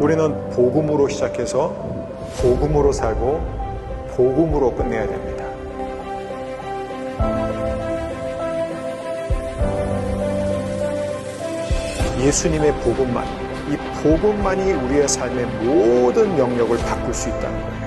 우리는 복음으로 시작해서 복음으로 살고 복음으로 끝내야 됩니다. 예수님의 복음만, 이 복음만이 우리의 삶의 모든 영역을 바꿀 수 있다는 거예요.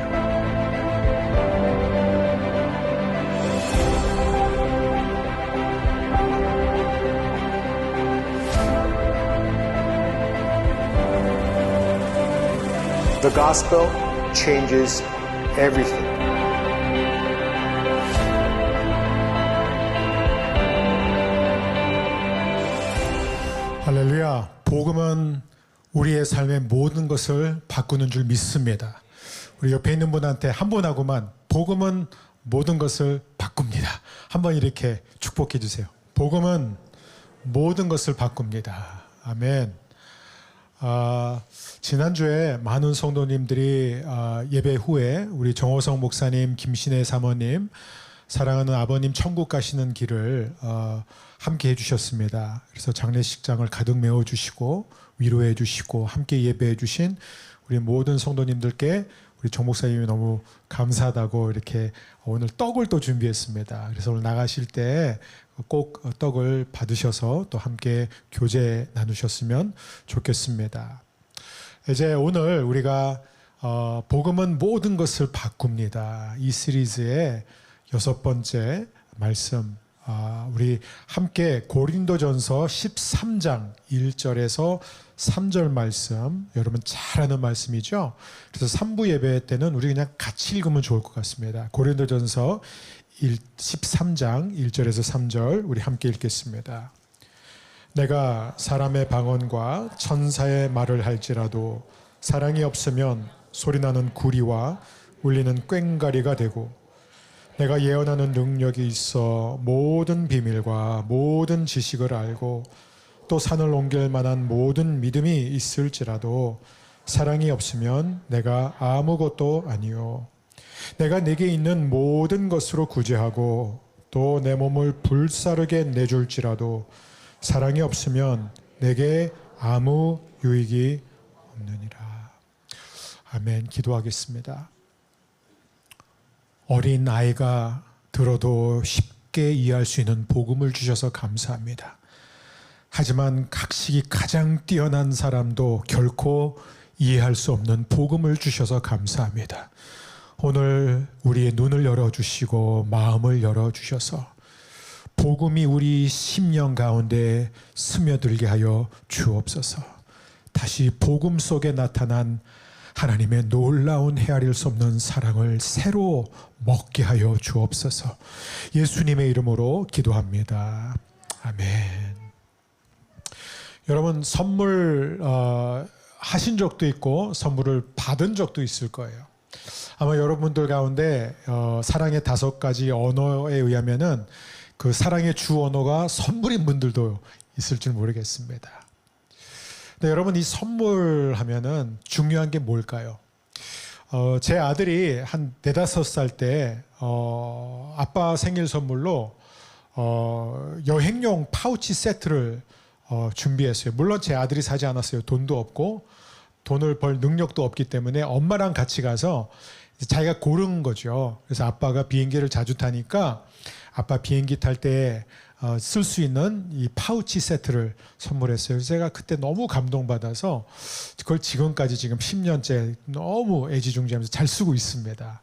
The gospel changes everything. 할렐루야. 복음은 우리의 삶의 모든 것을 바꾸는 줄 믿습니다. 우리 옆에 있는 분한테 한 번 하고만 복음은 모든 것을 바꿉니다. 한번 이렇게 축복해 주세요. 복음은 모든 것을 바꿉니다. 아멘. 지난주에 많은 성도님들이 예배 후에 우리 정호성 목사님, 김신혜 사모님, 사랑하는 아버님 천국 가시는 길을 함께 해주셨습니다. 그래서 장례식장을 가득 메워주시고 위로해 주시고 함께 예배해 주신 우리 모든 성도님들께 우리 정 목사님이 너무 감사하다고 이렇게 오늘 떡을 또 준비했습니다. 그래서 오늘 나가실 때 꼭 떡을 받으셔서 또 함께 교제 나누셨으면 좋겠습니다. 이제 오늘 우리가 복음은 모든 것을 바꿉니다. 이 시리즈의 6번째 말씀, 우리 함께 고린도전서 13장 1절에서 3절 말씀, 여러분 잘 아는 말씀이죠. 그래서 3부 예배 때는 우리 그냥 같이 읽으면 좋을 것 같습니다. 고린도전서 13장 1절에서 3절 우리 함께 읽겠습니다. 내가 사람의 방언과 천사의 말을 할지라도 사랑이 없으면 소리나는 구리와 울리는 꽹과리가 되고, 내가 예언하는 능력이 있어 모든 비밀과 모든 지식을 알고 또 산을 옮길 만한 모든 믿음이 있을지라도 사랑이 없으면 내가 아무것도 아니요. 내가 내게 있는 모든 것으로 구제하고 또 내 몸을 불사르게 내줄지라도 사랑이 없으면 내게 아무 유익이 없느니라. 아멘. 기도하겠습니다. 어린 아이가 들어도 쉽게 이해할 수 있는 복음을 주셔서 감사합니다. 하지만 각식이 가장 뛰어난 사람도 결코 이해할 수 없는 복음을 주셔서 감사합니다. 오늘 우리의 눈을 열어주시고 마음을 열어주셔서 복음이 우리 심령 가운데 스며들게 하여 주옵소서. 다시 복음 속에 나타난 하나님의 놀라운 헤아릴 수 없는 사랑을 새로 먹게 하여 주옵소서. 예수님의 이름으로 기도합니다. 아멘. 여러분 선물 하신 적도 있고 선물을 받은 적도 있을 거예요. 아마 여러분들 가운데 사랑의 5가지 언어에 의하면은 그 사랑의 주 언어가 선물인 분들도 있을 줄 모르겠습니다. 근데 여러분 이 선물하면은 중요한 게 뭘까요? 제 아들이 한 4, 5살 때 아빠 생일 선물로 여행용 파우치 세트를 준비했어요. 물론 제 아들이 사지 않았어요. 돈도 없고 돈을 벌 능력도 없기 때문에 엄마랑 같이 가서 자기가 고른 거죠. 그래서 아빠가 비행기를 자주 타니까 아빠 비행기 탈 때 쓸 수 있는 이 파우치 세트를 선물했어요. 그래서 제가 그때 너무 감동받아서 그걸 지금까지 지금 10년째 너무 애지중지하면서 잘 쓰고 있습니다.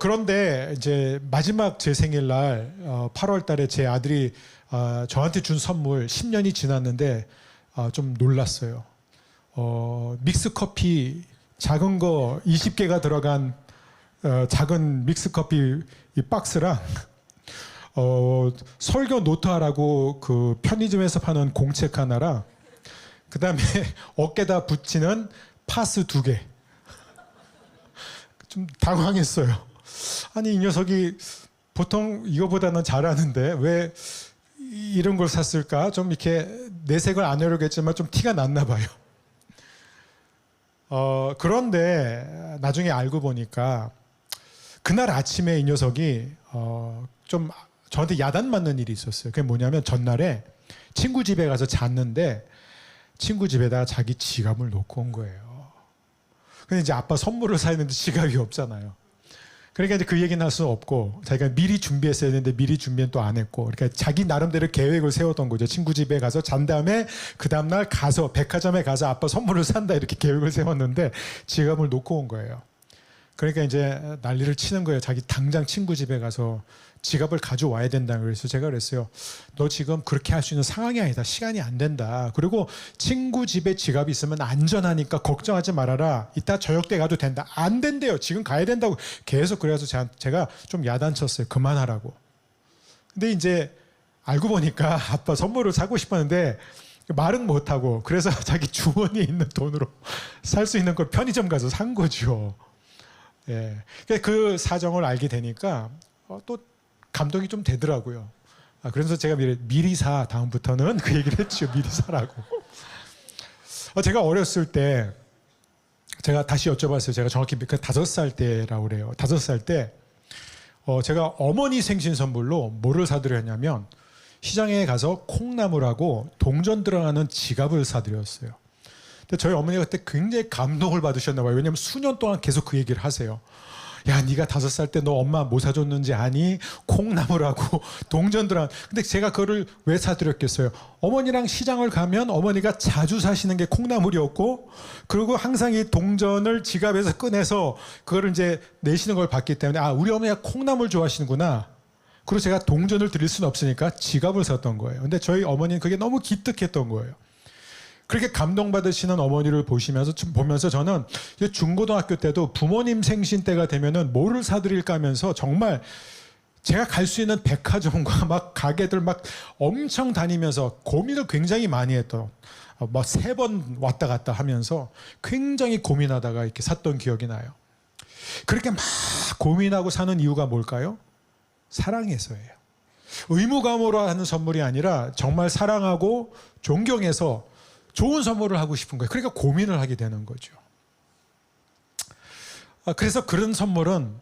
그런데 이제 마지막 제 생일날 8월 달에 제 아들이 저한테 준 선물 10년이 지났는데 좀 놀랐어요. 믹스커피 작은 거 20개가 들어간 작은 믹스커피 이 박스랑 설교 노트하라고 그 편의점에서 파는 공책 하나랑 그 다음에 어깨다 붙이는 파스 2개. 좀 당황했어요. 아니 이 녀석이 보통 이거보다는 잘하는데 왜 이런 걸 샀을까? 좀 이렇게 내색을 안 하려고 했지만 좀 티가 났나 봐요. 그런데 나중에 알고 보니까 그날 아침에 이 녀석이 좀 저한테 야단 맞는 일이 있었어요. 그게 뭐냐면 전날에 친구 집에 가서 잤는데 친구 집에다 자기 지갑을 놓고 온 거예요. 근데 이제 아빠 선물을 사야 되는데 지갑이 없잖아요. 그러니까 이제 그 얘기는 할 수 없고 자기가 미리 준비했어야 되는데 미리 준비는 또 안 했고, 그러니까 자기 나름대로 계획을 세웠던 거죠. 친구 집에 가서 잔 다음에 그 다음날 가서 백화점에 가서 아빠 선물을 산다 이렇게 계획을 세웠는데 지갑을 놓고 온 거예요. 그러니까 이제 난리를 치는 거예요. 자기 당장 친구 집에 가서 지갑을 가져와야 된다. 그래서 제가 그랬어요. 너 지금 그렇게 할 수 있는 상황이 아니다. 시간이 안 된다. 그리고 친구 집에 지갑이 있으면 안전하니까 걱정하지 말아라. 이따 저녁 때 가도 된다. 안 된대요. 지금 가야 된다고 계속 그래서 제가 좀 야단쳤어요. 그만하라고. 근데 이제 알고 보니까 아빠 선물을 사고 싶었는데 말은 못하고, 그래서 자기 주머니에 있는 돈으로 살 수 있는 걸 편의점 가서 산 거죠. 예. 그 사정을 알게 되니까 또 감동이 좀 되더라고요. 그래서 제가 미리 사, 다음부터는 그 얘기를 했죠. 미리 사라고. 제가 어렸을 때, 제가 다시 여쭤봤어요. 제가 정확히 5살 때라고 그래요. 5살 때 제가 어머니 생신 선물로 뭐를 사드렸냐면 시장에 가서 콩나물하고 동전 들어가는 지갑을 사드렸어요. 근데 저희 어머니가 그때 굉장히 감동을 받으셨나 봐요. 왜냐하면 수년 동안 계속 그 얘기를 하세요. 야, 네가 5살 때 너 엄마 뭐 사줬는지 아니? 콩나물하고 동전 들어간. 근데 제가 그거를 왜 사드렸겠어요? 어머니랑 시장을 가면 어머니가 자주 사시는 게 콩나물이었고, 그리고 항상 이 동전을 지갑에서 꺼내서 그거를 이제 내시는 걸 봤기 때문에, 아, 우리 어머니가 콩나물 좋아하시는구나. 그리고 제가 동전을 드릴 수는 없으니까 지갑을 샀던 거예요. 근데 저희 어머니는 그게 너무 기특했던 거예요. 그렇게 감동받으시는 어머니를 보면서 저는 중고등학교 때도 부모님 생신 때가 되면은 뭐를 사드릴까 하면서 정말 제가 갈 수 있는 백화점과 막 가게들 막 엄청 다니면서 고민을 굉장히 많이 했던, 막 3번 왔다 갔다 하면서 굉장히 고민하다가 이렇게 샀던 기억이 나요. 그렇게 막 고민하고 사는 이유가 뭘까요? 사랑해서예요. 의무감으로 하는 선물이 아니라 정말 사랑하고 존경해서 좋은 선물을 하고 싶은 거예요. 그러니까 고민을 하게 되는 거죠. 그래서 그런 선물은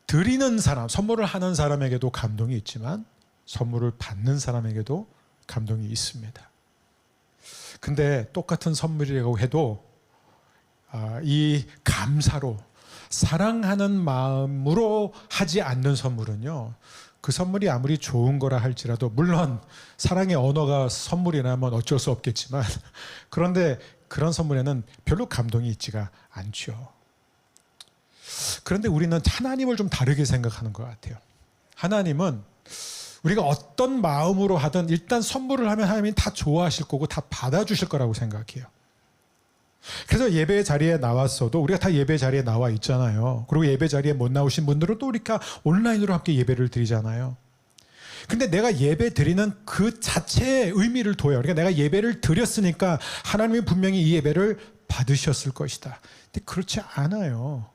드리는 사람, 선물을 하는 사람에게도 감동이 있지만 선물을 받는 사람에게도 감동이 있습니다. 근데 똑같은 선물이라고 해도 이 감사로 사랑하는 마음으로 하지 않는 선물은요, 그 선물이 아무리 좋은 거라 할지라도, 물론 사랑의 언어가 선물이라면 어쩔 수 없겠지만, 그런데 그런 선물에는 별로 감동이 있지가 않죠. 그런데 우리는 하나님을 좀 다르게 생각하는 것 같아요. 하나님은 우리가 어떤 마음으로 하든 일단 선물을 하면 하나님이 다 좋아하실 거고 다 받아주실 거라고 생각해요. 그래서 예배 자리에 나왔어도, 우리가 다 예배 자리에 나와 있잖아요. 그리고 예배 자리에 못 나오신 분들은 또 우리가 온라인으로 함께 예배를 드리잖아요. 근데 내가 예배 드리는 그 자체의 의미를 둬요. 그러니까 내가 예배를 드렸으니까 하나님이 분명히 이 예배를 받으셨을 것이다. 근데 그렇지 않아요.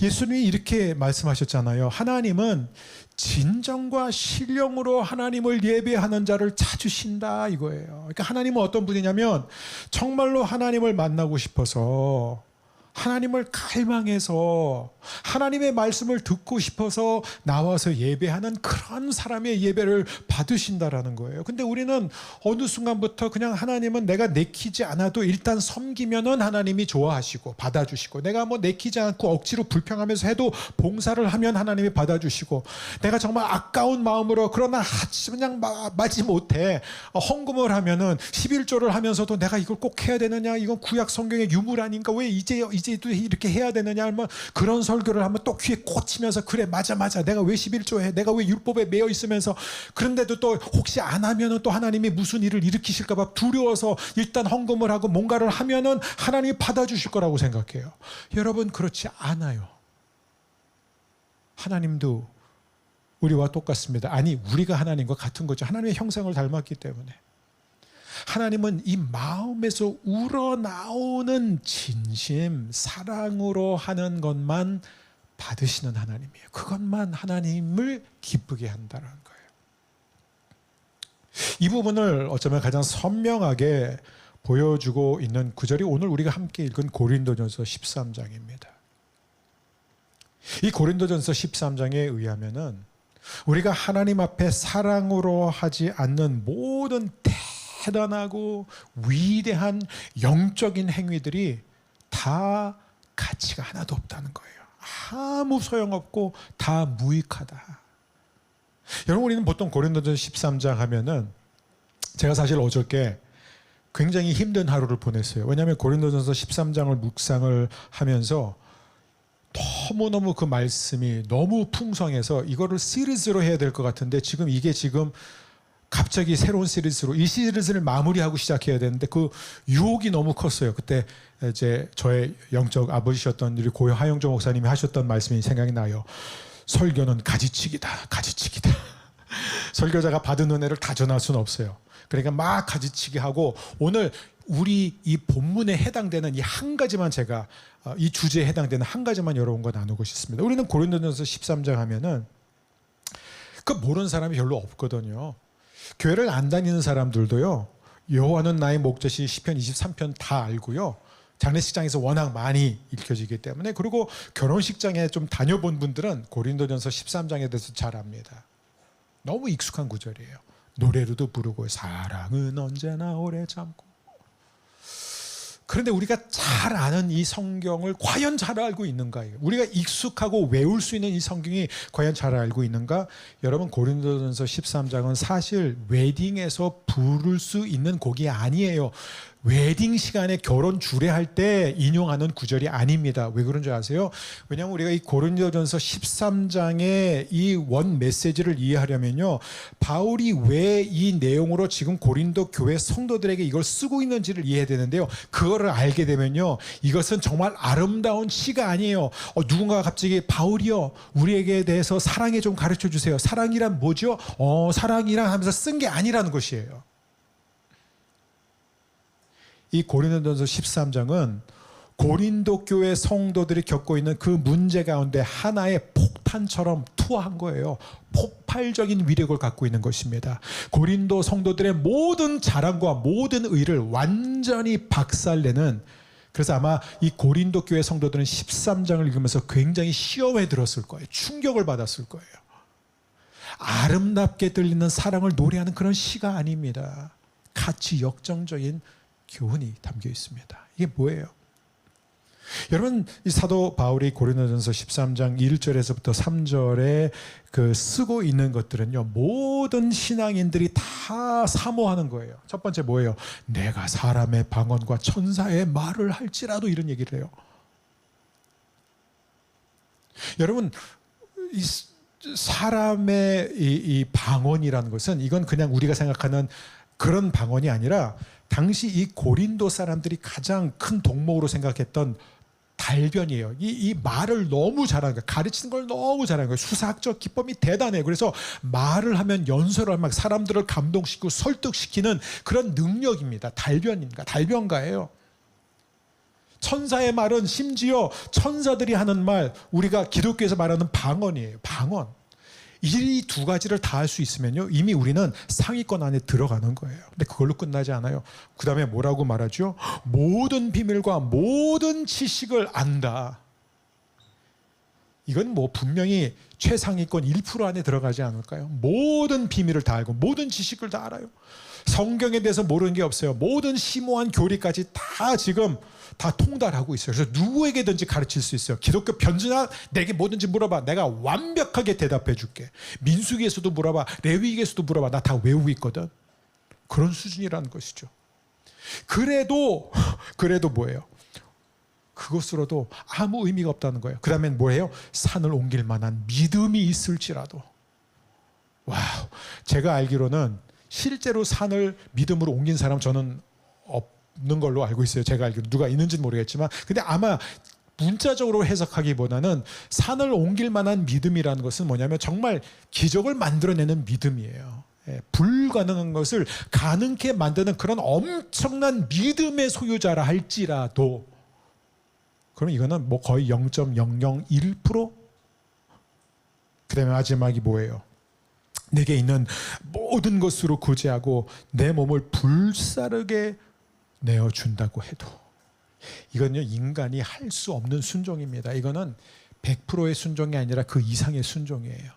예수님이 이렇게 말씀하셨잖아요. 하나님은 진정과 신령으로 하나님을 예배하는 자를 찾으신다, 이거예요. 그러니까 하나님은 어떤 분이냐면 정말로 하나님을 만나고 싶어서, 하나님을 갈망해서, 하나님의 말씀을 듣고 싶어서 나와서 예배하는 그런 사람의 예배를 받으신다라는 거예요. 근데 우리는 어느 순간부터 그냥 하나님은 내가 내키지 않아도 일단 섬기면은 하나님이 좋아하시고 받아주시고, 내가 뭐 내키지 않고 억지로 불평하면서 해도 봉사를 하면 하나님이 받아주시고, 내가 정말 아까운 마음으로 그러나 그냥 마지 못해 헌금을 하면은 11조를 하면서도 내가 이걸 꼭 해야 되느냐, 이건 구약 성경의 유물 아닌가, 왜 이제도 이렇게 해야 되느냐 하면 그런 설교를 하면 또 귀에 꽂히면서, 그래 맞아 내가 왜 11조 해, 내가 왜 율법에 매여 있으면서, 그런데도 또 혹시 안 하면은 또 하나님이 무슨 일을 일으키실까 봐 두려워서 일단 헌금을 하고 뭔가를 하면은 하나님이 받아주실 거라고 생각해요. 여러분, 그렇지 않아요. 하나님도 우리와 똑같습니다. 아니, 우리가 하나님과 같은 거죠. 하나님의 형상을 닮았기 때문에. 하나님은 이 마음에서 우러나오는 진심, 사랑으로 하는 것만 받으시는 하나님이에요. 그것만 하나님을 기쁘게 한다는 거예요. 이 부분을 어쩌면 가장 선명하게 보여주고 있는 구절이 오늘 우리가 함께 읽은 고린도전서 13장입니다. 이 고린도전서 13장에 의하면은 우리가 하나님 앞에 사랑으로 하지 않는 모든 대단하고 위대한 영적인 행위들이 다 가치가 하나도 없다는 거예요. 아무 소용없고 다 무익하다. 여러분, 우리는 보통 고린도전서 13장 하면은, 제가 사실 어저께 굉장히 힘든 하루를 보냈어요. 왜냐하면 고린도전서 13장을 묵상을 하면서 너무너무 그 말씀이 너무 풍성해서 이거를 시리즈로 해야 될 것 같은데, 이게 갑자기 새로운 시리즈로 이 시리즈를 마무리하고 시작해야 되는데 그 유혹이 너무 컸어요. 그때 이제 저의 영적 아버지셨던 우리 고요 하영조 목사님이 하셨던 말씀이 생각이 나요. 설교는 가지치기다. 가지치기다. 설교자가 받은 은혜를 다 전할 수는 없어요. 그러니까 막 가지치기 하고, 오늘 우리 이 본문에 해당되는 이 한 가지만, 제가 이 주제에 해당되는 한 가지만 여러분과 나누고 싶습니다. 우리는 고린도전서 13장 하면은 그 모르는 사람이 별로 없거든요. 교회를 안 다니는 사람들도요, 여호와는 나의 목자시 시편 23편 다 알고요. 장례식장에서 워낙 많이 읽혀지기 때문에, 그리고 결혼식장에 좀 다녀본 분들은 고린도전서 13장에 대해서 잘 압니다. 너무 익숙한 구절이에요. 노래로도 부르고 사랑은 언제나 오래 참고. 그런데 우리가 잘 아는 이 성경을 과연 잘 알고 있는가? 우리가 익숙하고 외울 수 있는 이 성경이 과연 잘 알고 있는가? 여러분, 고린도전서 13장은 사실 웨딩에서 부를 수 있는 곡이 아니에요. 웨딩 시간에 결혼 주례할 때 인용하는 구절이 아닙니다. 왜 그런 줄 아세요? 왜냐하면 우리가 이 고린도전서 13장의 이 원 메시지를 이해하려면요, 바울이 왜 이 내용으로 지금 고린도 교회 성도들에게 이걸 쓰고 있는지를 이해해야 되는데요, 그거를 알게 되면요, 이것은 정말 아름다운 시가 아니에요. 누군가가 갑자기 바울이요, 우리에게 대해서 사랑에 좀 가르쳐 주세요. 사랑이란 뭐죠? 사랑이란 하면서 쓴 게 아니라는 것이에요. 이 고린도전서 13장은 고린도 교회 성도들이 겪고 있는 그 문제 가운데 하나의 폭탄처럼 투하한 거예요. 폭발적인 위력을 갖고 있는 것입니다. 고린도 성도들의 모든 자랑과 모든 의를 완전히 박살내는, 그래서 아마 이 고린도 교회 성도들은 13장을 읽으면서 굉장히 시험에 들었을 거예요. 충격을 받았을 거예요. 아름답게 들리는 사랑을 노래하는 그런 시가 아닙니다. 가치 역정적인 교훈이 담겨 있습니다. 이게 뭐예요? 여러분, 이 사도 바울이 고린도전서 13장 1절에서부터 3절에 쓰고 있는 것들은요, 모든 신앙인들이 다 사모하는 거예요. 첫 번째 뭐예요? 내가 사람의 방언과 천사의 말을 할지라도, 이런 얘기를 해요. 여러분, 이 사람의 이 방언이라는 것은, 이건 그냥 우리가 생각하는 그런 방언이 아니라, 당시 이 고린도 사람들이 가장 큰 덕목으로 생각했던 달변이에요. 이 말을 너무 잘하는 거예요. 가르치는 걸 너무 잘하는 거예요. 수사학적 기법이 대단해요. 그래서 말을 하면 연설을 막 사람들을 감동시키고 설득시키는 그런 능력입니다. 달변입니다. 달변가예요. 천사의 말은 심지어 천사들이 하는 말, 우리가 기독교에서 말하는 방언이에요. 방언. 이 두 가지를 다 할 수 있으면요, 이미 우리는 상위권 안에 들어가는 거예요. 근데 그걸로 끝나지 않아요. 그 다음에 뭐라고 말하죠? 모든 비밀과 모든 지식을 안다. 이건 분명히 최상위권 1% 안에 들어가지 않을까요? 모든 비밀을 다 알고 모든 지식을 다 알아요. 성경에 대해서 모르는 게 없어요. 모든 심오한 교리까지 지금 다 통달하고 있어요. 그래서 누구에게든지 가르칠 수 있어요. 기독교 변증아, 내게 뭐든지 물어봐. 내가 완벽하게 대답해 줄게. 민수기에서도 물어봐. 레위기에서도 물어봐. 나 다 외우고 있거든. 그런 수준이라는 것이죠. 그래도 뭐예요? 그것으로도 아무 의미가 없다는 거예요. 그 다음엔 뭐예요? 산을 옮길 만한 믿음이 있을지라도. 와우. 제가 알기로는 실제로 산을 믿음으로 옮긴 사람 저는 없는 걸로 알고 있어요. 제가 알기로 누가 있는지는 모르겠지만, 근데 아마 문자적으로 해석하기보다는 산을 옮길 만한 믿음이라는 것은 뭐냐면 정말 기적을 만들어내는 믿음이에요. 불가능한 것을 가능케 만드는 그런 엄청난 믿음의 소유자라 할지라도, 그럼 이거는 거의 0.001%? 그 다음에 마지막이 뭐예요? 내게 있는 모든 것으로 구제하고 내 몸을 불사르게 내어준다고 해도, 이건요, 인간이 할 수 없는 순종입니다. 이거는 100%의 순종이 아니라 그 이상의 순종이에요.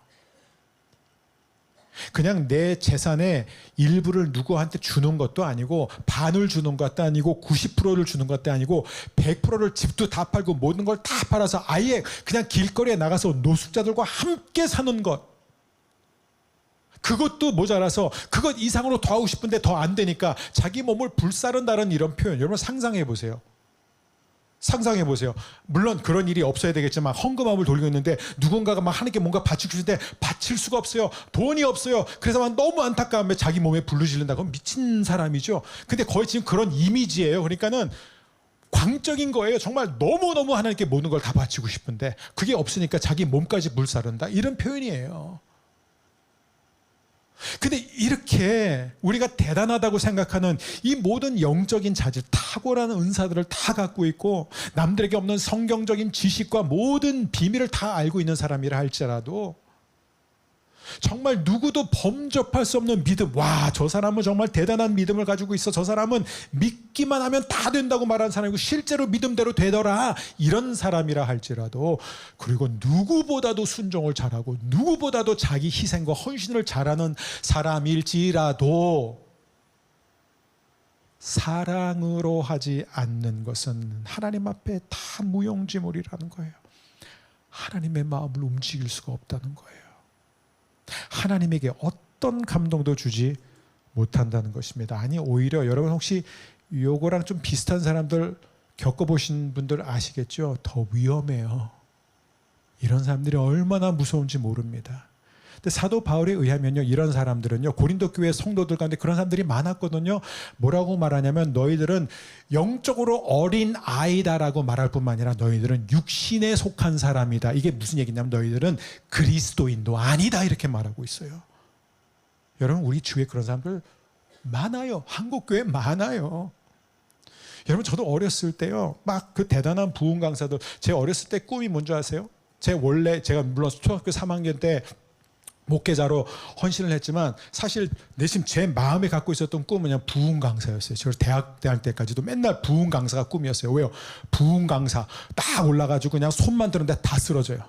그냥 내 재산의 일부를 누구한테 주는 것도 아니고 반을 주는 것도 아니고 90%를 주는 것도 아니고 100%를 집도 다 팔고 모든 걸 다 팔아서 아예 그냥 길거리에 나가서 노숙자들과 함께 사는 것. 그것도 모자라서 그것 이상으로 더 하고 싶은데 더 안 되니까 자기 몸을 불사른다는 이런 표현. 여러분 상상해 보세요. 상상해 보세요. 물론 그런 일이 없어야 되겠지만 헌금함을 돌리고 있는데 누군가가 막 하나님께 뭔가 바치고 싶은데 바칠 수가 없어요. 돈이 없어요. 그래서 막 너무 안타까우면 자기 몸에 불을 지른다고 미친 사람이죠. 근데 거의 지금 그런 이미지예요. 그러니까는 광적인 거예요. 정말 너무너무 하나님께 모든 걸 다 바치고 싶은데 그게 없으니까 자기 몸까지 불사른다. 이런 표현이에요. 근데 이렇게 우리가 대단하다고 생각하는 이 모든 영적인 자질, 탁월한 은사들을 다 갖고 있고 남들에게 없는 성경적인 지식과 모든 비밀을 다 알고 있는 사람이라 할지라도 정말 누구도 범접할 수 없는 믿음, 와, 저 사람은 정말 대단한 믿음을 가지고 있어. 저 사람은 믿기만 하면 다 된다고 말하는 사람이고 실제로 믿음대로 되더라. 이런 사람이라 할지라도, 그리고 누구보다도 순종을 잘하고 누구보다도 자기 희생과 헌신을 잘하는 사람일지라도 사랑으로 하지 않는 것은 하나님 앞에 다 무용지물이라는 거예요. 하나님의 마음을 움직일 수가 없다는 거예요. 하나님에게 어떤 감동도 주지 못한다는 것입니다. 아니, 오히려 여러분 혹시 요거랑 좀 비슷한 사람들 겪어보신 분들 아시겠죠? 더 위험해요. 이런 사람들이 얼마나 무서운지 모릅니다. 근데 사도 바울에 의하면요, 이런 사람들은요, 고린도 교회 성도들 가운데 그런 사람들이 많았거든요. 뭐라고 말하냐면 너희들은 영적으로 어린 아이다라고 말할 뿐만 아니라 너희들은 육신에 속한 사람이다. 이게 무슨 얘기냐면 너희들은 그리스도인도 아니다, 이렇게 말하고 있어요. 여러분, 우리 주위에 그런 사람들 많아요. 한국 교회 많아요. 여러분, 저도 어렸을 때요, 막 그 대단한 부흥 강사들, 제 어렸을 때 꿈이 뭔지 아세요? 제가 물론 초등학교 3학년 때 목회자로 헌신을 했지만 사실 내심 제 마음에 갖고 있었던 꿈은 그냥 부흥 강사였어요. 제가 대학 다닐 때까지도 맨날 부흥 강사가 꿈이었어요. 왜요? 부흥 강사 딱 올라가지고 그냥 손만 드는데 다 쓰러져요.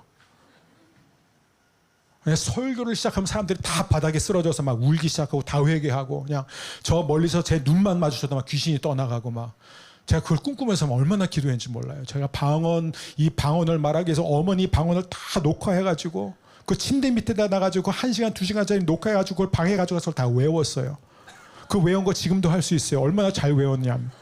그냥 설교를 시작하면 사람들이 다 바닥에 쓰러져서 막 울기 시작하고 다 회개하고, 그냥 저 멀리서 제 눈만 마주쳐도 막 귀신이 떠나가고, 막 제가 그걸 꿈꾸면서 얼마나 기도했는지 몰라요. 제가 이 방언을 말하기 위해서 어머니 방언을 다 녹화해가지고 그 침대 밑에다 놔가지고 1시간, 2시간짜리 녹화해가지고 그걸 방에 가져가서 다 외웠어요. 그 외운 거 지금도 할 수 있어요. 얼마나 잘 외웠냐면.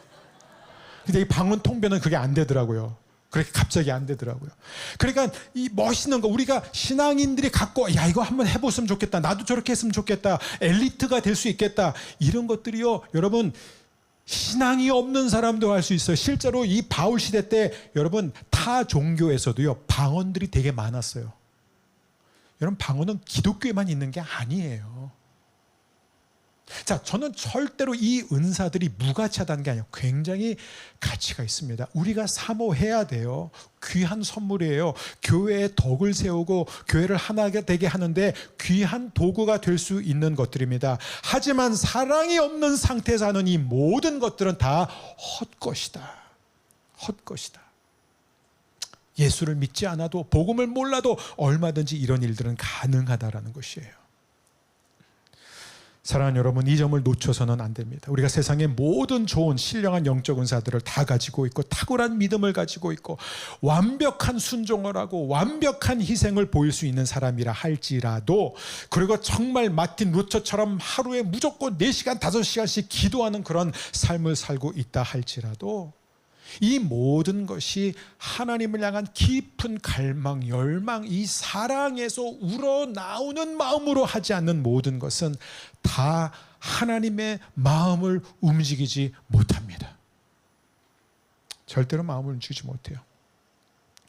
근데 이 방언 통변은 그게 안 되더라고요. 그렇게 갑자기 안 되더라고요. 그러니까 이 멋있는 거, 우리가 신앙인들이 갖고, 야, 이거 한번 해봤으면 좋겠다. 나도 저렇게 했으면 좋겠다. 엘리트가 될 수 있겠다. 이런 것들이요, 여러분, 신앙이 없는 사람도 할 수 있어요. 실제로 이 바울 시대 때 여러분, 타 종교에서도요, 방언들이 되게 많았어요. 여러분, 방언은 기독교에만 있는 게 아니에요. 자, 저는 절대로 이 은사들이 무가치하다는 게 아니에요. 굉장히 가치가 있습니다. 우리가 사모해야 돼요. 귀한 선물이에요. 교회에 덕을 세우고 교회를 하나가 되게 하는데 귀한 도구가 될 수 있는 것들입니다. 하지만 사랑이 없는 상태에서 하는 이 모든 것들은 다 헛것이다. 헛것이다. 예수를 믿지 않아도, 복음을 몰라도 얼마든지 이런 일들은 가능하다라는 것이에요. 사랑하는 여러분, 이 점을 놓쳐서는 안 됩니다. 우리가 세상의 모든 좋은 신령한 영적 은사들을 다 가지고 있고 탁월한 믿음을 가지고 있고 완벽한 순종을 하고 완벽한 희생을 보일 수 있는 사람이라 할지라도, 그리고 정말 마틴 루터처럼 하루에 무조건 4시간, 5시간씩 기도하는 그런 삶을 살고 있다 할지라도, 이 모든 것이 하나님을 향한 깊은 갈망, 열망, 이 사랑에서 우러나오는 마음으로 하지 않는 모든 것은 다 하나님의 마음을 움직이지 못합니다. 절대로 마음을 움직이지 못해요.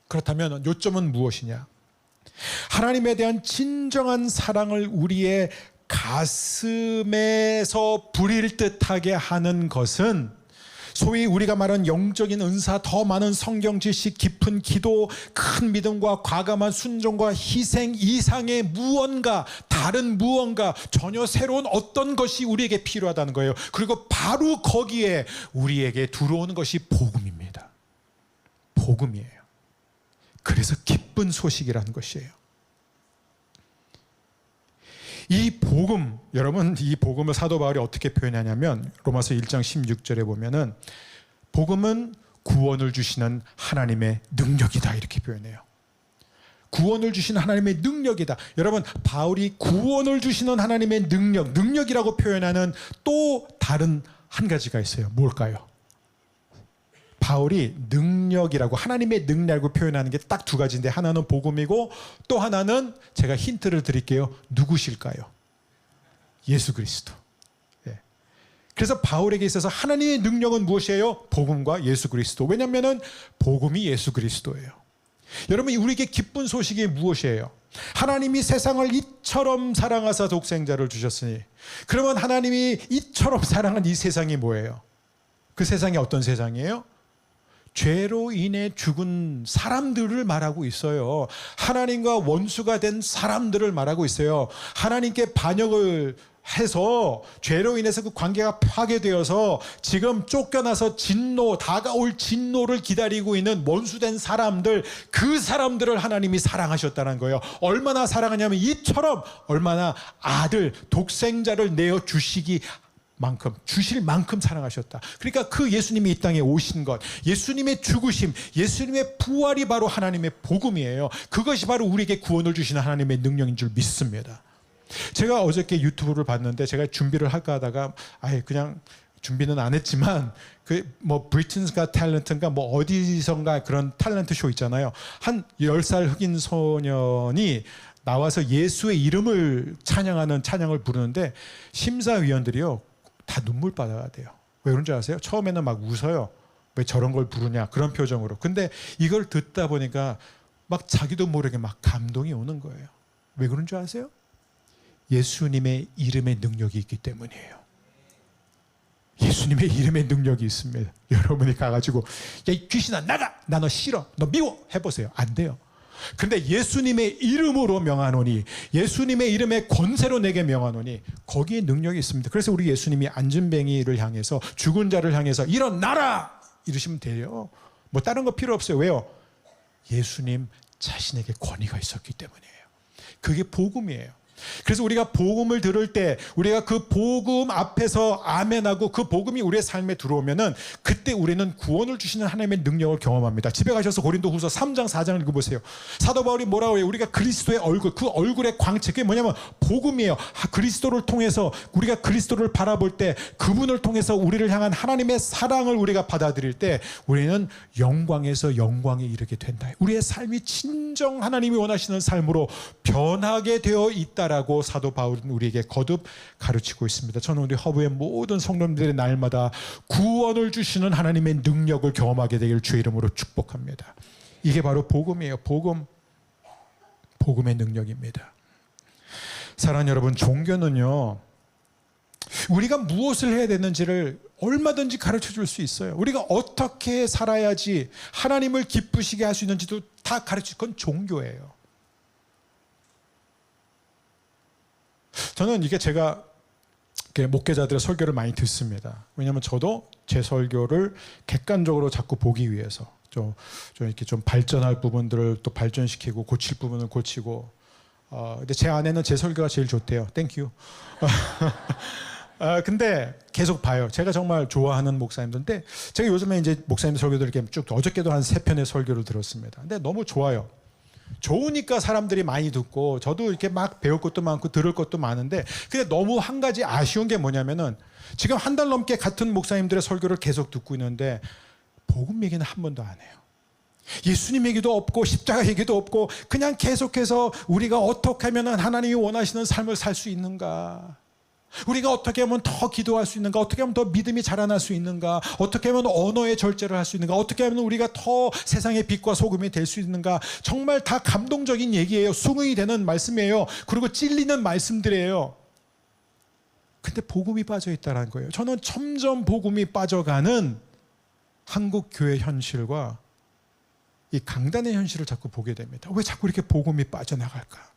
그렇다면 요점은 무엇이냐? 하나님에 대한 진정한 사랑을 우리의 가슴에서 불일 듯하게 하는 것은 소위 우리가 말하는 영적인 은사, 더 많은 성경 지식, 깊은 기도, 큰 믿음과 과감한 순종과 희생 이상의 무언가, 다른 무언가, 전혀 새로운 어떤 것이 우리에게 필요하다는 거예요. 그리고 바로 거기에 우리에게 들어오는 것이 복음입니다. 복음이에요. 그래서 기쁜 소식이라는 것이에요. 이 복음, 여러분 이 복음을 사도 바울이 어떻게 표현하냐면 로마서 1장 16절에 보면은 복음은 구원을 주시는 하나님의 능력이다 이렇게 표현해요. 구원을 주시는 하나님의 능력이다. 여러분 바울이 구원을 주시는 하나님의 능력이라고 표현하는 또 다른 한 가지가 있어요. 뭘까요? 바울이 능력이라고 하나님의 능력이라고 표현하는 게 딱 두 가지인데 하나는 복음이고 또 하나는 제가 힌트를 드릴게요. 누구실까요? 예수 그리스도. 예. 그래서 바울에게 있어서 하나님의 능력은 무엇이에요? 복음과 예수 그리스도. 왜냐하면 복음이 예수 그리스도예요. 여러분 우리에게 기쁜 소식이 무엇이에요? 하나님이 세상을 이처럼 사랑하사 독생자를 주셨으니 그러면 하나님이 이처럼 사랑한 이 세상이 뭐예요? 그 세상이 어떤 세상이에요? 죄로 인해 죽은 사람들을 말하고 있어요. 하나님과 원수가 된 사람들을 말하고 있어요. 하나님께 반역을 해서 죄로 인해서 그 관계가 파괴되어서 지금 쫓겨나서 다가올 진노를 기다리고 있는 원수된 사람들, 그 사람들을 하나님이 사랑하셨다는 거예요. 얼마나 사랑하냐면 이처럼 얼마나 아들, 독생자를 내어 주실 만큼 사랑하셨다. 그러니까 그 예수님이 이 땅에 오신 것, 예수님의 죽으심, 예수님의 부활이 바로 하나님의 복음이에요. 그것이 바로 우리에게 구원을 주시는 하나님의 능력인 줄 믿습니다. 제가 어저께 유튜브를 봤는데 제가 준비를 할까 하다가 그냥 준비는 안 했지만 브리튼스 갓 탤런트인가 어디선가 그런 탤런트 쇼 있잖아요. 한 10살 흑인 소년이 나와서 예수의 이름을 찬양하는 찬양을 부르는데 심사위원들이요 다 눈물바다가 돼요. 왜 그런 줄 아세요? 처음에는 막 웃어요. 왜 저런 걸 부르냐 그런 표정으로. 근데 이걸 듣다 보니까 막 자기도 모르게 막 감동이 오는 거예요. 왜 그런 줄 아세요? 예수님의 이름의 능력이 있기 때문이에요. 예수님의 이름의 능력이 있습니다. 여러분이 가가지고 야 이 귀신아 나가! 나 너 싫어! 너 미워! 해보세요. 안 돼요. 근데 예수님의 이름으로 명하노니, 예수님의 이름의 권세로 내게 명하노니 거기에 능력이 있습니다. 그래서 우리 예수님이 안진뱅이를 향해서, 죽은 자를 향해서 일어나라! 이러시면 돼요. 다른 거 필요 없어요. 왜요? 예수님 자신에게 권위가 있었기 때문이에요. 그게 복음이에요. 그래서 우리가 복음을 들을 때 우리가 그 복음 앞에서 아멘하고 그 복음이 우리의 삶에 들어오면은 그때 우리는 구원을 주시는 하나님의 능력을 경험합니다. 집에 가셔서 고린도후서 3장 4장을 읽어보세요. 사도 바울이 뭐라고 해요? 우리가 그리스도의 얼굴, 그 얼굴의 광채, 그게 뭐냐면 복음이에요. 그리스도를 통해서 우리가 그리스도를 바라볼 때 그분을 통해서 우리를 향한 하나님의 사랑을 우리가 받아들일 때 우리는 영광에서 영광에 이르게 된다. 우리의 삶이 진정 하나님이 원하시는 삶으로 변하게 되어 있다 라고 사도 바울은 우리에게 거듭 가르치고 있습니다. 저는 우리 허브의 모든 성도님들의 날마다 구원을 주시는 하나님의 능력을 경험하게 되길 주의 이름으로 축복합니다. 이게 바로 복음이에요. 복음의 능력입니다. 사랑하는 여러분, 종교는요 우리가 무엇을 해야 되는지를 얼마든지 가르쳐 줄 수 있어요. 우리가 어떻게 살아야지 하나님을 기쁘시게 할 수 있는지도 다 가르칠 건 종교예요. 저는 제가 목회자들의 설교를 많이 듣습니다. 왜냐하면 저도 제 설교를 객관적으로 자꾸 보기 위해서 좀 이렇게 좀 발전할 부분들을 또 발전시키고 고칠 부분을 고치고. 근데 제 아내는 제 설교가 제일 좋대요. 땡큐. 근데 계속 봐요. 제가 정말 좋아하는 목사님들인데 제가 요즘에 이제 목사님 설교들 이렇게 쭉 어저께도 한 3편의 설교를 들었습니다. 근데 너무 좋아요. 좋으니까 사람들이 많이 듣고 저도 이렇게 막 배울 것도 많고 들을 것도 많은데 근데 너무 한 가지 아쉬운 게 뭐냐면은 지금 한 달 넘게 같은 목사님들의 설교를 계속 듣고 있는데 복음 얘기는 한 번도 안 해요. 예수님 얘기도 없고 십자가 얘기도 없고 그냥 계속해서 우리가 어떻게 하면 하나님이 원하시는 삶을 살 수 있는가, 우리가 어떻게 하면 더 기도할 수 있는가, 어떻게 하면 더 믿음이 자라날 수 있는가, 어떻게 하면 언어의 절제를 할 수 있는가, 어떻게 하면 우리가 더 세상의 빛과 소금이 될 수 있는가. 정말 다 감동적인 얘기예요. 숭응이 되는 말씀이에요. 그리고 찔리는 말씀들이에요. 근데 복음이 빠져 있다는 거예요. 저는 점점 복음이 빠져가는 한국 교회 현실과 이 강단의 현실을 자꾸 보게 됩니다. 왜 자꾸 이렇게 복음이 빠져나갈까?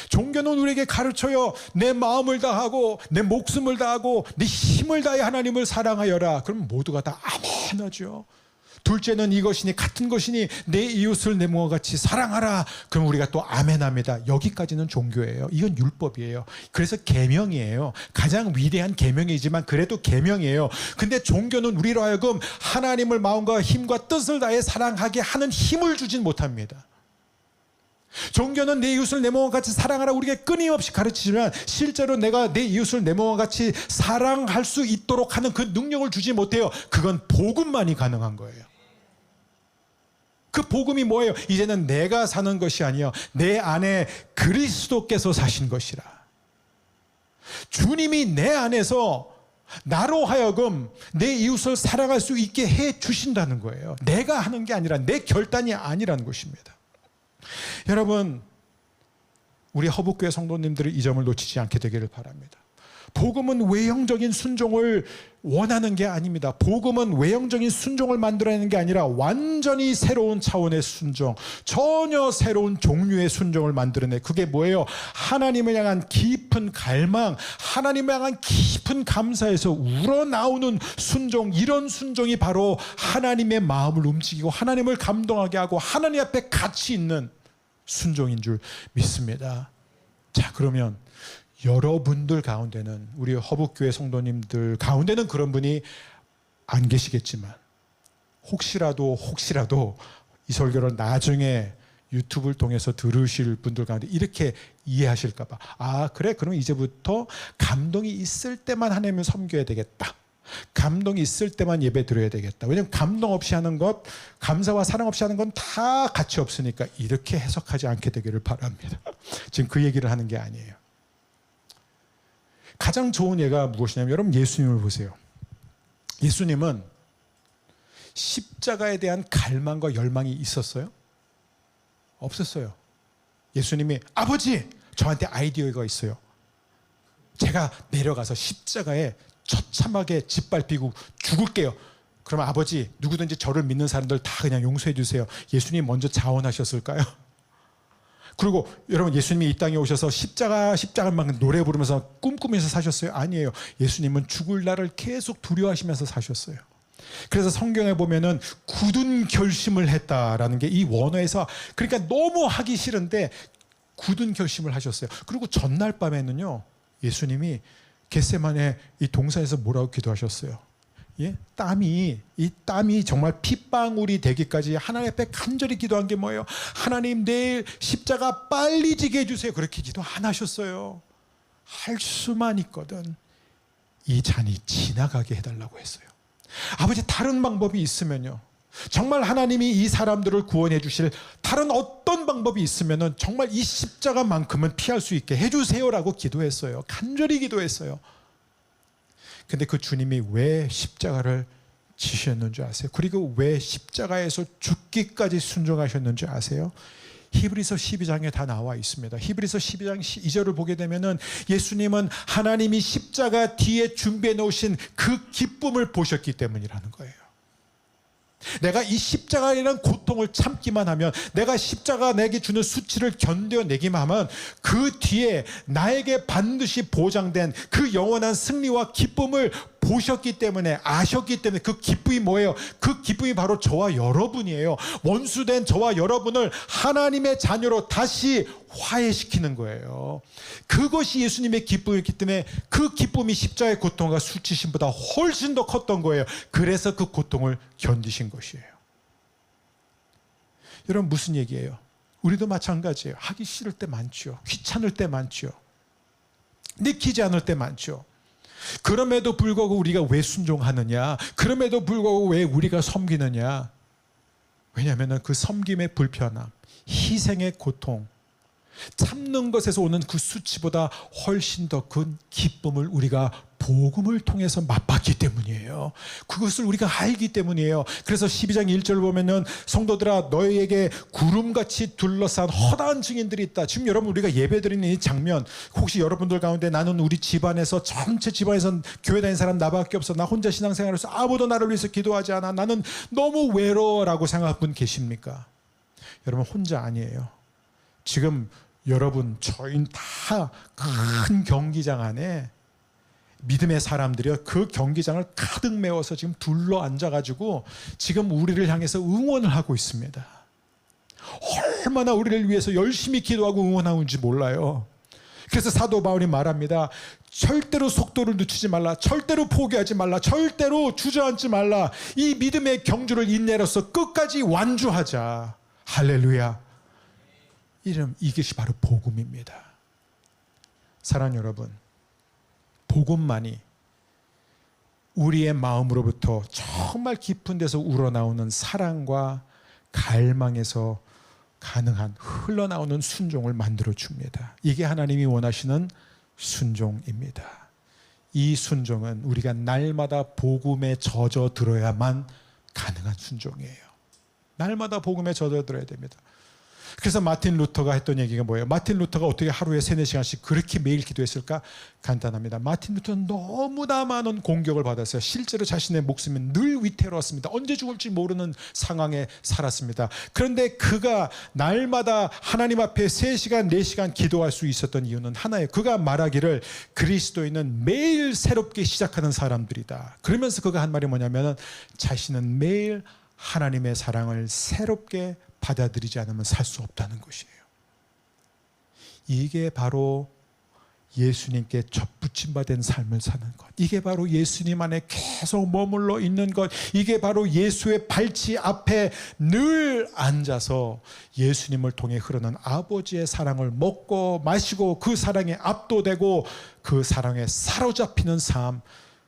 종교는 우리에게 가르쳐요. 내 마음을 다하고 내 목숨을 다하고 내 힘을 다해 하나님을 사랑하여라. 그럼 모두가 다 아멘 하죠. 둘째는 이것이니 같은 것이니 내 이웃을 내 몸과 같이 사랑하라. 그럼 우리가 또 아멘합니다. 여기까지는 종교예요. 이건 율법이에요. 그래서 계명이에요. 가장 위대한 계명이지만 그래도 계명이에요. 근데 종교는 우리로 하여금 하나님을 마음과 힘과 뜻을 다해 사랑하게 하는 힘을 주진 못합니다. 종교는 내 이웃을 내 몸과 같이 사랑하라 우리에게 끊임없이 가르치지만 실제로 내가 내 이웃을 내 몸과 같이 사랑할 수 있도록 하는 그 능력을 주지 못해요. 그건 복음만이 가능한 거예요. 그 복음이 뭐예요? 이제는 내가 사는 것이 아니요 내 안에 그리스도께서 사신 것이라. 주님이 내 안에서 나로 하여금 내 이웃을 사랑할 수 있게 해 주신다는 거예요. 내가 하는 게 아니라 내 결단이 아니라는 것입니다. 여러분, 우리 허북교회 성도님들이 이 점을 놓치지 않게 되기를 바랍니다. 복음은 외형적인 순종을 원하는 게 아닙니다. 복음은 외형적인 순종을 만들어내는 게 아니라 완전히 새로운 차원의 순종, 전혀 새로운 종류의 순종을 만들어내. 그게 뭐예요? 하나님을 향한 깊은 갈망, 하나님을 향한 깊은 감사에서 우러나오는 순종. 이런 순종이 바로 하나님의 마음을 움직이고 하나님을 감동하게 하고 하나님 앞에 가치 있는 순종인 줄 믿습니다. 자, 그러면 여러분들 가운데는, 우리 허북교회 성도님들 가운데는 그런 분이 안 계시겠지만 혹시라도 이 설교를 나중에 유튜브를 통해서 들으실 분들 가운데 이렇게 이해하실까 봐, 아 그래, 그럼 이제부터 감동이 있을 때만 하나님을 섬겨야 되겠다, 감동이 있을 때만 예배 드려야 되겠다. 왜냐하면 감동 없이 하는 것, 감사와 사랑 없이 하는 건 다 가치 없으니까, 이렇게 해석하지 않게 되기를 바랍니다. 지금 그 얘기를 하는 게 아니에요. 가장 좋은 예가 무엇이냐면, 여러분 예수님을 보세요. 예수님은 십자가에 대한 갈망과 열망이 있었어요? 없었어요. 예수님이, 아버지, 저한테 아이디어가 있어요. 제가 내려가서 십자가에 처참하게 짓밟히고 죽을게요. 그러면 아버지, 누구든지 저를 믿는 사람들 다 그냥 용서해 주세요. 예수님 먼저 자원하셨을까요? 그리고 여러분, 예수님이 이 땅에 오셔서 십자가를 막 노래 부르면서 꿈꾸면서 사셨어요? 아니에요. 예수님은 죽을 날을 계속 두려워하시면서 사셨어요. 그래서 성경에 보면은 굳은 결심을 했다라는 게 이 원어에서, 그러니까 너무 하기 싫은데 굳은 결심을 하셨어요. 그리고 전날 밤에는요, 예수님이 겟세마네 이 동산에서 뭐라고 기도하셨어요? 예? 이 땀이 정말 핏방울이 되기까지 하나님 앞에 간절히 기도한 게 뭐예요? 하나님, 내일 십자가 빨리 지게 해주세요. 그렇게 기도 안 하셨어요. 할 수만 있거든 이 잔이 지나가게 해달라고 했어요. 아버지, 다른 방법이 있으면요, 정말 하나님이 이 사람들을 구원해 주실 다른 어떤 방법이 있으면은 정말 이 십자가만큼은 피할 수 있게 해주세요라고 기도했어요. 간절히 기도했어요. 근데 그 주님이 왜 십자가를 지셨는지 아세요? 그리고 왜 십자가에서 죽기까지 순종하셨는지 아세요? 히브리서 12장에 다 나와 있습니다. 히브리서 12장 2절을 보게 되면은 예수님은 하나님이 십자가 뒤에 준비해 놓으신 그 기쁨을 보셨기 때문이라는 거예요. 내가 이 십자가라는 고통을 참기만 하면, 내가 십자가 내게 주는 수치를 견뎌내기만 하면 그 뒤에 나에게 반드시 보장된 그 영원한 승리와 기쁨을 보셨기 때문에, 아셨기 때문에, 그 기쁨이 뭐예요? 그 기쁨이 바로 저와 여러분이에요. 원수된 저와 여러분을 하나님의 자녀로 다시 화해시키는 거예요. 그것이 예수님의 기쁨이었기 때문에 그 기쁨이 십자가의 고통과 수치심보다 훨씬 더 컸던 거예요. 그래서 그 고통을 견디신 것이에요. 여러분, 무슨 얘기예요? 우리도 마찬가지예요. 하기 싫을 때 많죠. 귀찮을 때 많죠. 내키지 않을 때 많죠. 그럼에도 불구하고 우리가 왜 순종하느냐? 그럼에도 불구하고 왜 우리가 섬기느냐? 왜냐하면 그 섬김의 불편함, 희생의 고통, 참는 것에서 오는 그 수치보다 훨씬 더 큰 기쁨을 우리가 복음을 통해서 맛봤기 때문이에요. 그것을 우리가 알기 때문이에요. 그래서 12장 1절 보면은, 성도들아, 너희에게 구름같이 둘러싼 허다한 증인들이 있다. 지금 여러분, 우리가 예배드리는 이 장면, 혹시 여러분들 가운데 나는 우리 집안에서, 전체 집안에서 교회 다니는 사람 나밖에 없어, 나 혼자 신앙생활해서 아무도 나를 위해서 기도하지 않아, 나는 너무 외로워라고 생각하는 분 계십니까? 여러분, 혼자 아니에요. 지금 여러분, 저희는 다 큰 경기장 안에 믿음의 사람들이요, 그 경기장을 가득 메워서 지금 둘러 앉아가지고 지금 우리를 향해서 응원을 하고 있습니다. 얼마나 우리를 위해서 열심히 기도하고 응원하는지 몰라요. 그래서 사도 바울이 말합니다. 절대로 속도를 늦추지 말라. 절대로 포기하지 말라. 절대로 주저앉지 말라. 이 믿음의 경주를 인내로서 끝까지 완주하자. 할렐루야. 이것이 바로 복음입니다. 사랑하는 여러분, 복음만이 우리의 마음으로부터 정말 깊은 데서 우러나오는 사랑과 갈망에서 가능한 흘러나오는 순종을 만들어 줍니다. 이게 하나님이 원하시는 순종입니다. 이 순종은 우리가 날마다 복음에 젖어들어야만 가능한 순종이에요. 날마다 복음에 젖어들어야 됩니다. 그래서 마틴 루터가 했던 얘기가 뭐예요? 마틴 루터가 어떻게 하루에 3-4시간씩 그렇게 매일 기도했을까? 간단합니다. 마틴 루터는 너무나 많은 공격을 받았어요. 실제로 자신의 목숨은 늘 위태로웠습니다. 언제 죽을지 모르는 상황에 살았습니다. 그런데 그가 날마다 하나님 앞에 3시간, 4시간 기도할 수 있었던 이유는 하나예요. 그가 말하기를 그리스도인은 매일 새롭게 시작하는 사람들이다. 그러면서 그가 한 말이 뭐냐면 자신은 매일 하나님의 사랑을 새롭게 받아들이지 않으면 살 수 없다는 것이에요. 이게 바로 예수님께 접붙임 받은 삶을 사는 것. 이게 바로 예수님 안에 계속 머물러 있는 것. 이게 바로 예수의 발치 앞에 늘 앉아서 예수님을 통해 흐르는 아버지의 사랑을 먹고 마시고 그 사랑에 압도되고 그 사랑에 사로잡히는 삶.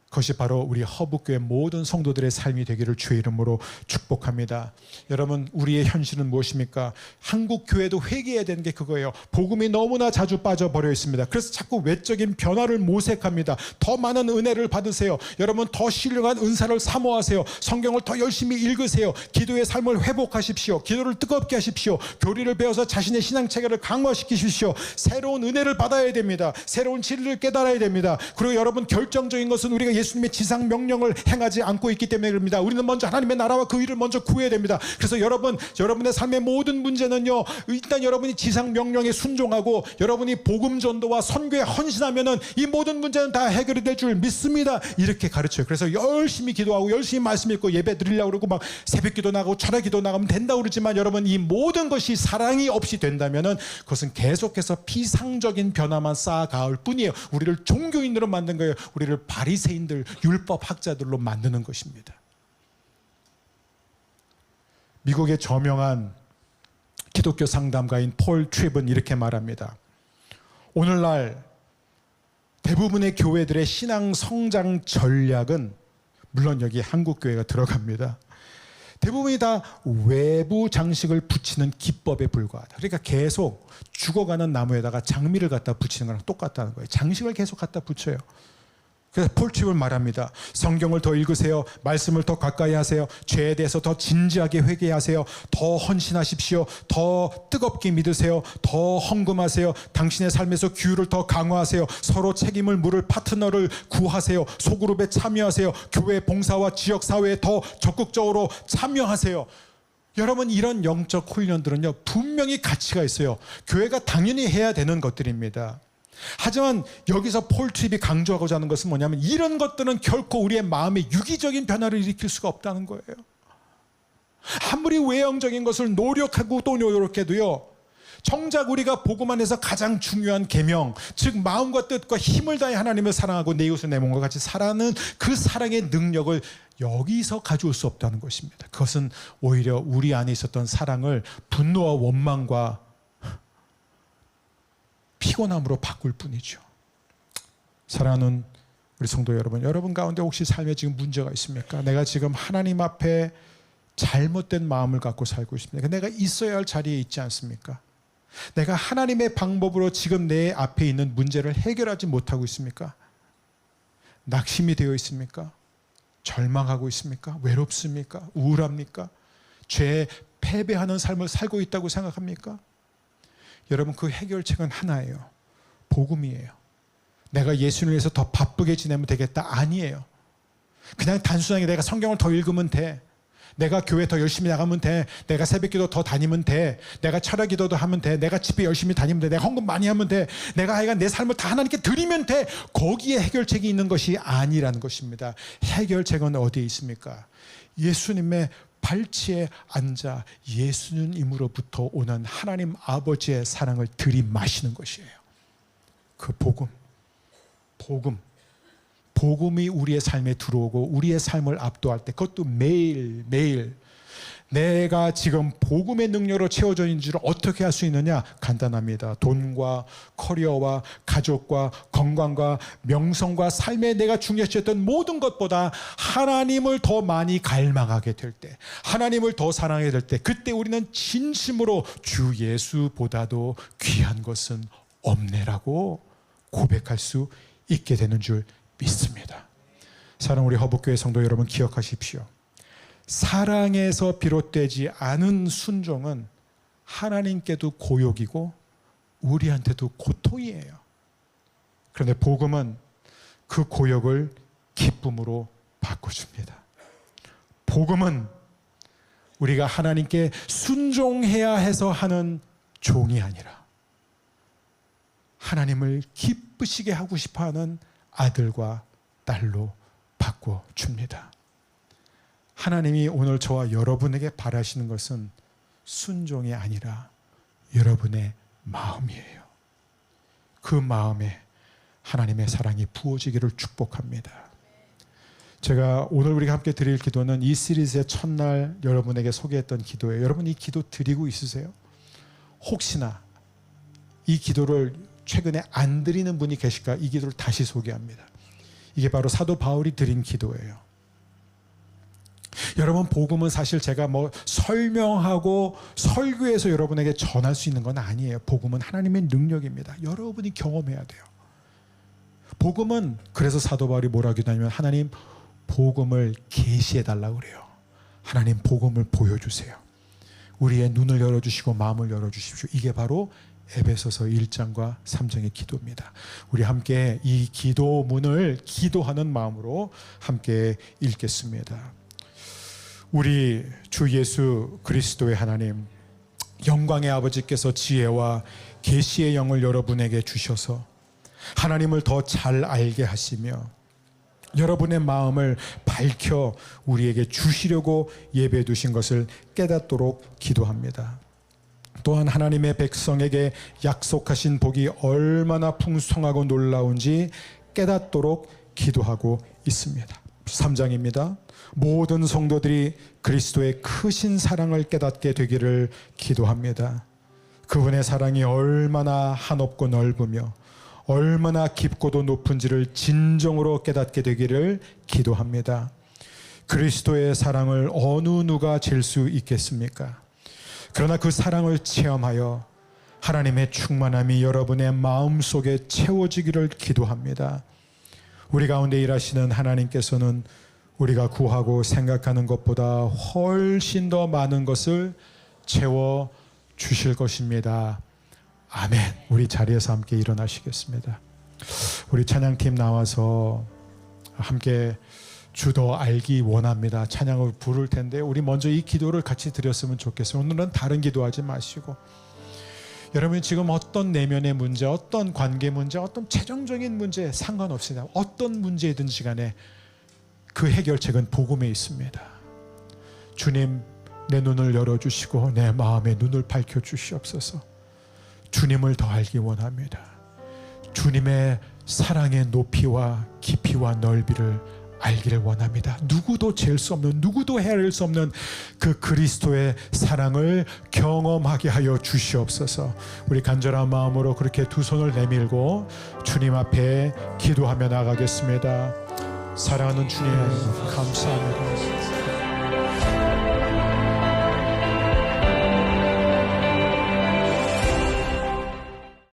그것이 바로 우리 허브교회 모든 성도들의 삶이 되기를 주의 이름으로 축복합니다. 여러분, 우리의 현실은 무엇입니까? 한국 교회도 회개해야 되는 게 그거예요. 복음이 너무나 자주 빠져버려 있습니다. 그래서 자꾸 외적인 변화를 모색합니다. 더 많은 은혜를 받으세요. 여러분, 더 신령한 은사를 사모하세요. 성경을 더 열심히 읽으세요. 기도의 삶을 회복하십시오. 기도를 뜨겁게 하십시오. 교리를 배워서 자신의 신앙 체계를 강화시키십시오. 새로운 은혜를 받아야 됩니다. 새로운 진리를 깨달아야 됩니다. 그리고 여러분, 결정적인 것은 우리가 예수님의 지상 명령을 행하지 않고 있기 때문에 그럽니다. 우리는 먼저 하나님의 나라와 그 일을 먼저 구해야 됩니다. 그래서 여러분의 삶의 모든 문제는요, 일단 여러분이 지상 명령에 순종하고 여러분이 복음 전도와 선교에 헌신하면은 이 모든 문제는 다 해결이 될 줄 믿습니다. 이렇게 가르쳐요. 그래서 열심히 기도하고 열심히 말씀 읽고 예배 드리려고 그러고 막 새벽 기도 나가고 철야 기도 나가면 된다고 그러지만 여러분, 이 모든 것이 사랑이 없이 된다면은 그것은 계속해서 피상적인 변화만 쌓아갈 뿐이에요. 우리를 종교인으로 만든 거예요. 우리를 바리새인들, 율법 학자들로 만드는 것입니다. 미국의 저명한 기독교 상담가인 폴 트립은 이렇게 말합니다. 오늘날 대부분의 교회들의 신앙 성장 전략은, 물론 여기 한국 교회가 들어갑니다, 대부분이 다 외부 장식을 붙이는 기법에 불과하다. 그러니까 계속 죽어가는 나무에다가 장미를 갖다 붙이는 거랑 똑같다는 거예요. 장식을 계속 갖다 붙여요. 그래서 폴 트립은 말합니다. 성경을 더 읽으세요. 말씀을 더 가까이 하세요. 죄에 대해서 더 진지하게 회개하세요. 더 헌신하십시오. 더 뜨겁게 믿으세요. 더 헌금하세요. 당신의 삶에서 규율을 더 강화하세요. 서로 책임을 물을 파트너를 구하세요. 소그룹에 참여하세요. 교회 봉사와 지역사회에 더 적극적으로 참여하세요. 여러분, 이런 영적 훈련들은요, 분명히 가치가 있어요. 교회가 당연히 해야 되는 것들입니다. 하지만 여기서 폴 트립이 강조하고자 하는 것은 뭐냐면, 이런 것들은 결코 우리의 마음에 유기적인 변화를 일으킬 수가 없다는 거예요. 아무리 외형적인 것을 노력하고 또 노력해도요, 정작 우리가 복음 안에서 가장 중요한 계명, 즉 마음과 뜻과 힘을 다해 하나님을 사랑하고 내 이웃을 내 몸과 같이 살아가는 그 사랑의 능력을 여기서 가져올 수 없다는 것입니다. 그것은 오히려 우리 안에 있었던 사랑을 분노와 원망과 피곤함으로 바꿀 뿐이죠. 사랑하는 우리 성도 여러분, 여러분 가운데 혹시 삶에 지금 문제가 있습니까? 내가 지금 하나님 앞에 잘못된 마음을 갖고 살고 있습니다. 내가 있어야 할 자리에 있지 않습니까? 내가 하나님의 방법으로 지금 내 앞에 있는 문제를 해결하지 못하고 있습니까? 낙심이 되어 있습니까? 절망하고 있습니까? 외롭습니까? 우울합니까? 죄에 패배하는 삶을 살고 있다고 생각합니까? 여러분, 그 해결책은 하나예요. 복음이에요. 내가 예수를 위해서 더 바쁘게 지내면 되겠다? 아니에요. 그냥 단순하게 내가 성경을 더 읽으면 돼. 내가 교회 더 열심히 나가면 돼. 내가 새벽기도 더 다니면 돼. 내가 철야기도도 하면 돼. 내가 집회 열심히 다니면 돼. 내가 헌금 많이 하면 돼. 내가 하여간 내 삶을 다 하나님께 드리면 돼. 거기에 해결책이 있는 것이 아니라는 것입니다. 해결책은 어디에 있습니까? 예수님의 발치에 앉아 예수님으로부터 오는 하나님 아버지의 사랑을 들이마시는 것이에요. 그 복음이 우리의 삶에 들어오고 우리의 삶을 압도할 때, 그것도 매일 내가 지금 복음의 능력으로 채워져 있는 줄 어떻게 할 수 있느냐? 간단합니다. 돈과 커리어와 가족과 건강과 명성과 삶에 내가 중요시했던 모든 것보다 하나님을 더 많이 갈망하게 될 때, 하나님을 더 사랑하게 될 때, 그때 우리는 진심으로 주 예수보다도 귀한 것은 없네라고 고백할 수 있게 되는 줄 믿습니다. 사랑 우리 허북교회 성도 여러분, 기억하십시오. 사랑에서 비롯되지 않은 순종은 하나님께도 고욕이고 우리한테도 고통이에요. 그런데 복음은 그 고욕을 기쁨으로 바꿔줍니다. 복음은 우리가 하나님께 순종해야 해서 하는 종이 아니라 하나님을 기쁘시게 하고 싶어하는 아들과 딸로 바꿔줍니다. 하나님이 오늘 저와 여러분에게 바라시는 것은 순종이 아니라 여러분의 마음이에요. 그 마음에 하나님의 사랑이 부어지기를 축복합니다. 제가 오늘 우리가 함께 드릴 기도는 이 시리즈의 첫날 여러분에게 소개했던 기도예요. 여러분 이 기도 드리고 있으세요? 혹시나 이 기도를 최근에 안 드리는 분이 계실까? 이 기도를 다시 소개합니다. 이게 바로 사도 바울이 드린 기도예요. 여러분, 복음은 사실 제가 설명하고 설교해서 여러분에게 전할 수 있는 건 아니에요. 복음은 하나님의 능력입니다. 여러분이 경험해야 돼요. 복음은, 그래서 사도 바울이 뭐라고 기도하냐면, 하나님 복음을 계시해 달라고 그래요. 하나님 복음을 보여주세요. 우리의 눈을 열어주시고 마음을 열어주십시오. 이게 바로 에베소서 1장과 3장의 기도입니다. 우리 함께 이 기도문을 기도하는 마음으로 함께 읽겠습니다. 우리 주 예수 그리스도의 하나님, 영광의 아버지께서 지혜와 계시의 영을 여러분에게 주셔서 하나님을 더 잘 알게 하시며 여러분의 마음을 밝혀 우리에게 주시려고 예배해 두신 것을 깨닫도록 기도합니다. 또한 하나님의 백성에게 약속하신 복이 얼마나 풍성하고 놀라운지 깨닫도록 기도하고 있습니다. 3장입니다. 모든 성도들이 그리스도의 크신 사랑을 깨닫게 되기를 기도합니다. 그분의 사랑이 얼마나 한없고 넓으며 얼마나 깊고도 높은지를 진정으로 깨닫게 되기를 기도합니다. 그리스도의 사랑을 어느 누가 잴 수 있겠습니까? 그러나 그 사랑을 체험하여 하나님의 충만함이 여러분의 마음속에 채워지기를 기도합니다. 우리 가운데 일하시는 하나님께서는 우리가 구하고 생각하는 것보다 훨씬 더 많은 것을 채워 주실 것입니다. 아멘. 우리 자리에서 함께 일어나시겠습니다. 우리 찬양팀 나와서 함께 주 더 알기 원합니다. 찬양을 부를 텐데 우리 먼저 이 기도를 같이 드렸으면 좋겠어요. 오늘은 다른 기도하지 마시고, 여러분이 지금 어떤 내면의 문제, 어떤 관계 문제, 어떤 최종적인 문제 상관없습니다. 어떤 문제이든지 간에 그 해결책은 복음에 있습니다. 주님, 내 눈을 열어주시고 내 마음의 눈을 밝혀주시옵소서. 주님을 더 알기 원합니다. 주님의 사랑의 높이와 깊이와 넓이를 알기를 원합니다. 누구도 잴 수 없는, 누구도 헤아릴 수 없는 그 그리스도의 사랑을 경험하게 하여 주시옵소서. 우리 간절한 마음으로 그렇게 두 손을 내밀고 주님 앞에 기도하며 나가겠습니다. 사랑하는 주님, 감사합니다.